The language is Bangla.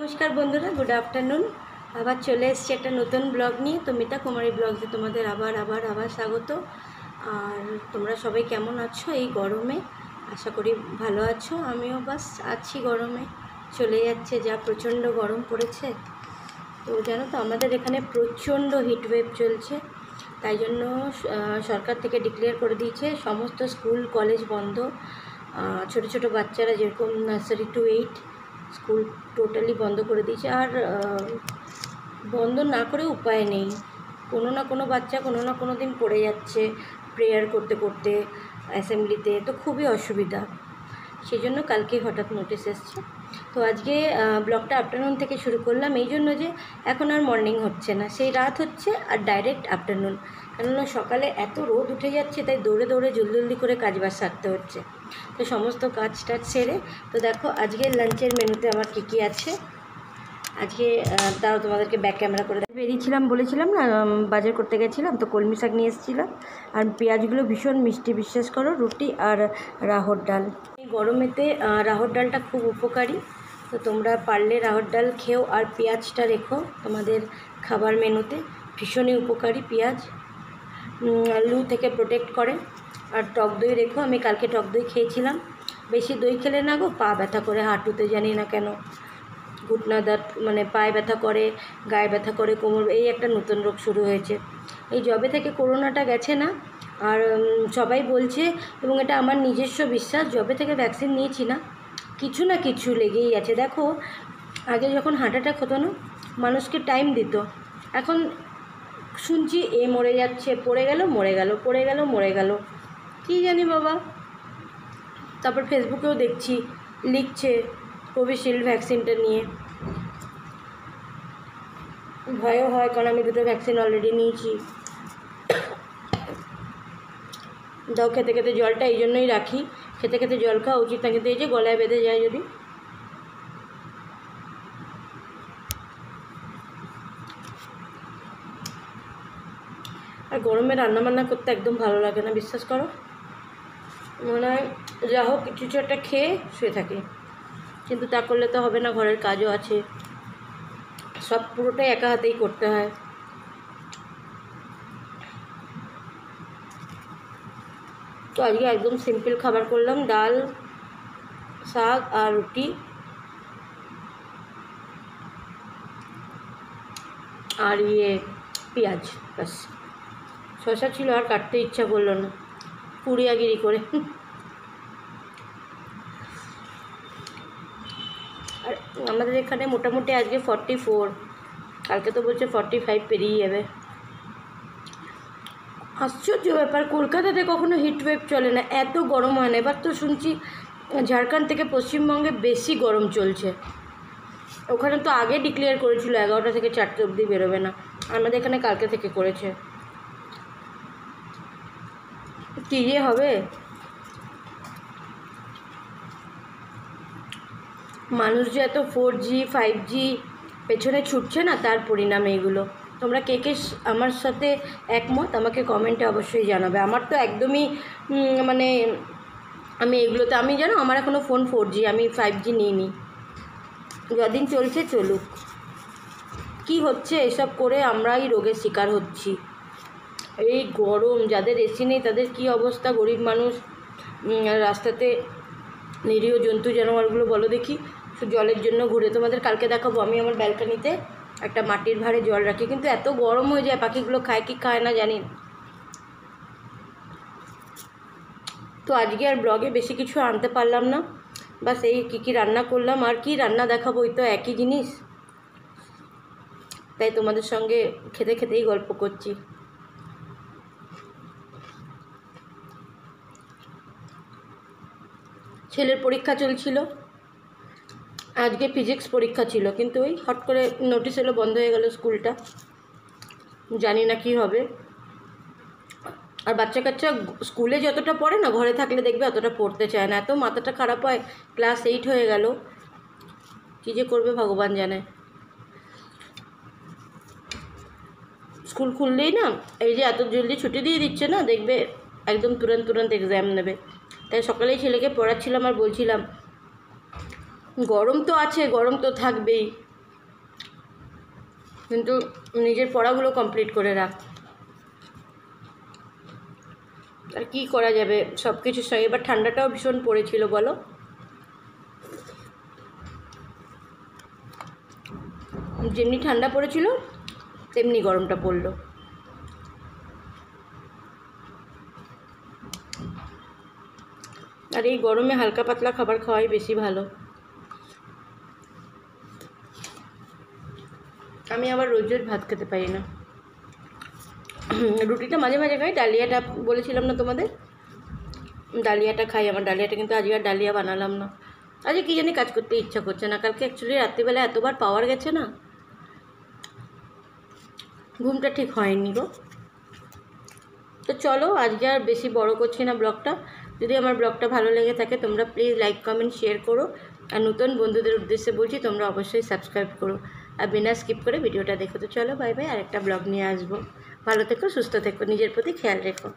নমস্কার বন্ধুরা, গুড আফটারনুন। আবার চলে এসেছি একটা নতুন ব্লগ নিয়ে। তো মিতা কুমারী ব্লগে তোমাদের আবার স্বাগত। আর তোমরা সবাই কেমন আছো এই গরমে? আশা করি ভালো আছো। আমিও বাস আছি, গরমে চলে যাচ্ছে, যা প্রচণ্ড গরম পড়েছে। তো জানো তো, আমাদের এখানে প্রচণ্ড হিটওয়েভ চলছে। তাই জন্য সরকার থেকে ডিক্লেয়ার করে দিয়েছে সমস্ত স্কুল কলেজ বন্ধ। ছোট ছোট বাচ্চারা যেরকম নার্সারি টু 8 স্কুল টোটালি বন্ধ করে দিয়েছে। আর বন্ধ না করে উপায় নেই, কোনো না কোনো বাচ্চা কোনো না কোনো দিন পড়ে যাচ্ছে প্রেয়ার করতে করতে অ্যাসেম্বলিতে, তো খুবই অসুবিধা। সেই জন্য কালকে হঠাৎ নোটিশ এসছে। তো আজকে ব্লগটা আফটারনুন থেকে শুরু করলাম, এই জন্য যে এখন আর মর্নিং হচ্ছে না, সেই রাত হচ্ছে আর ডাইরেক্ট আফটারনুন। কেননা সকালে এত রোদ উঠে যাচ্ছে, তাই দৌড়ে দৌড়ে জলদি করে কাজবাজ সারতে হচ্ছে। তো সমস্ত কাজ টাজ সেরে, তো দেখো আজকের লাঞ্চের মেনুতে আমার কী আছে। আজকে তাও তোমাদেরকে ব্যাক ক্যামেরা করে বেরিয়েছিলাম, বলেছিলাম না বাজার করতে গেছিলাম, তো কলমি শাক নিয়ে এসেছিলাম। আর পেঁয়াজগুলো ভীষণ মিষ্টি, বিশ্বাস করো। রুটি আর রাহর ডাল, এই গরমেতে রাহর ডালটা খুব উপকারী। তো তোমরা পারলে রাহর ডাল খেও, আর পেঁয়াজটা রেখো তোমাদের খাবার মেনুতে, ভীষণই উপকারী পেঁয়াজ, লু থেকে প্রোটেক্ট করে। আর টক দই রেখো, আমি কালকে টক দই খেয়েছিলাম। বেশি দই খেলে না গো পা ব্যথা করে, হাঁটুতে জানি না কেন, ঘুটনা দাঁত মানে পায়ে ব্যথা করে, গায়ে ব্যথা করে, কোমর, এই একটা নতুন রোগ শুরু হয়েছে এই যবে থেকে করোনাটা গেছে না। আর সবাই বলছে, এবং এটা আমার নিজস্ব বিশ্বাস, যবে থেকে ভ্যাকসিন নিয়েছি না, কিছু না কিছু লেগেই আছে। দেখো আগে যখন হার্ট অ্যাটাক হতো না, মানুষকে টাইম দিত, এখন শুনছি এ মরে যাচ্ছে, পড়ে গেল মরে গেল, পড়ে গেল মরে গেল, কী জানি বাবা। তারপর ফেসবুকেও দেখছি লিখছে কোভিশিল্ড ভ্যাকসিনটা নিয়ে, ভয়ও হয়, কারণ আমি 2টো ভ্যাকসিন অলরেডি নিয়েছি। দাও খেতে খেতে জলটা এই জন্যই রাখি, খেতে খেতে জল খাওয়া উচিত না, কিন্তু এই যে গলায় বেঁধে যায় যদি। আর গরমে রান্নাবান্না করতে একদম ভালো লাগে না, বিশ্বাস করো। মনে হয় যা হোক কিছু একটা খেয়ে শুয়ে থাকি, কিন্তু তা করলে তো হবে না, ঘরের কাজও আছে, সব পুরোটাই একা হাতেই করতে হয়। তো আজকে একদম সিম্পল খাবার করলাম, ডাল, শাক আর রুটি, আর পেঁয়াজ, ব্যাস। শসা ছিল, আর কাটতে ইচ্ছা করলো না, পুড়িয়াগিরি করে। আর আমাদের এখানে মোটামুটি আজকে 44, কালকে তো বলছে 45 পেরিয়ে যাবে। আশ্চর্য ব্যাপার, কলকাতাতে কখনো হিটওয়েভ চলে না, এত গরম হয় না। এবার তো শুনছি ঝাড়খণ্ড থেকে পশ্চিমবঙ্গে বেশি গরম চলছে। ওখানে তো আগে ডিক্লেয়ার করেছিল 11টা থেকে 4টে অবধি বেরোবে না, আমাদের এখানে কালকে থেকে করেছে। কী যে হবে, মানুষ যে এত 4G 5G পেছনে ছুটছে না, তার পরিণাম এইগুলো। তোমরা কে কে আমার সাথে একমত আমাকে কমেন্টে অবশ্যই জানাবে। আমার তো একদমই মানে আমি এগুলোতে, আমি জানো আমার এখনও ফোন 4G, আমি 5G নিইনি। যদিন চলছে চলুক, কি হচ্ছে এসব করে আমরাই রোগের শিকার হচ্ছি। এই গরম, যাদের এসি নেই তাদের কি অবস্থা, গরিব মানুষ, রাস্তাতে নিরীহ জন্তু জানোয়ারগুলো বলো দেখি, জলের জন্য ঘুরে। তোমাদের কালকে দেখাবো, আমি আমার ব্যালকানিতে একটা মাটির ভাঁড়ে জল রাখি, কিন্তু এত গরম হয়ে যায়, পাখিগুলো খায় কি খায় না জানি না। তো আজকে আর ব্লগে বেশি কিছু আনতে পারলাম না, বাস এই কী রান্না করলাম আর কি রান্না দেখাবো, ওই তো একই জিনিস, তাই তোমাদের সঙ্গে খেতে খেতেই গল্প করছি। ছেলের পরীক্ষা চলছিল, আজকে ফিজিক্স পরীক্ষা ছিল, কিন্তু ওই হট করে নোটিশ এলো বন্ধ হয়ে গেল স্কুলটা, জানি না কি হবে। আর বাচ্চা কাচ্চা স্কুলে যতটা পড়ে না, ঘরে থাকলে দেখবে অতটা পড়তে চায় না, এত মাথাটা খারাপ হয়। ক্লাস 8 হয়ে গেল, কী যে করবে ভগবান জানে। স্কুল খুললেই না, এই যে এত জলদি ছুটি দিয়ে দিচ্ছে না, দেখবে একদম তুরন্ত এক্সাম নেবে। তাই সকালেই ছেলেকে পড়াচ্ছিলাম আর বলছিলাম, গরম তো আছে, গরম তো থাকবেই, কিন্তু নিজের পড়াগুলো কমপ্লিট করে রাখ। আর কী করা যাবে, সব কিছুর সঙ্গে এবার ঠান্ডাটাও ভীষণ পড়েছিল বলো। যেমনি ঠান্ডা পড়েছিল তেমনি গরমটা পড়লো। আর এই গরমে হালকা পাতলা খাবার খাওয়াই বেশি ভালো। আমি আবার রোজ রোজ ভাত খেতে পারি না, রুটিটা মাঝে মাঝে খাই। ডালিয়াটা বলেছিলাম না তোমাদের, ডালিয়াটা খাই। আমার ডালিয়াটা কিন্তু আজকে আর ডালিয়া বানালাম না, আজকে কী জানি কাজ করতে ইচ্ছা করছে না। কালকে অ্যাকচুয়ালি রাত্রিবেলা এতবার পাওয়ার গেছে না, ঘুমটা ঠিক হয়নি গো। তো চলো আজকে আর বেশি বড় করছি না ব্লগটা। যদি আমার ব্লগটা ভালো লেগে থাকে তোমরা প্লিজ লাইক কমেন্ট শেয়ার করো। আর নতুন বন্ধুদের উদ্দেশ্যে বলছি তোমরা অবশ্যই সাবস্ক্রাইব করো আর বিনা স্কিপ করে ভিডিওটা দেখো। তো চলো বাই বাই, আরেকটা ব্লগ নিয়ে আসবো। ভালো থেকো, সুস্থ থেকো, নিজের প্রতি খেয়াল রেখো।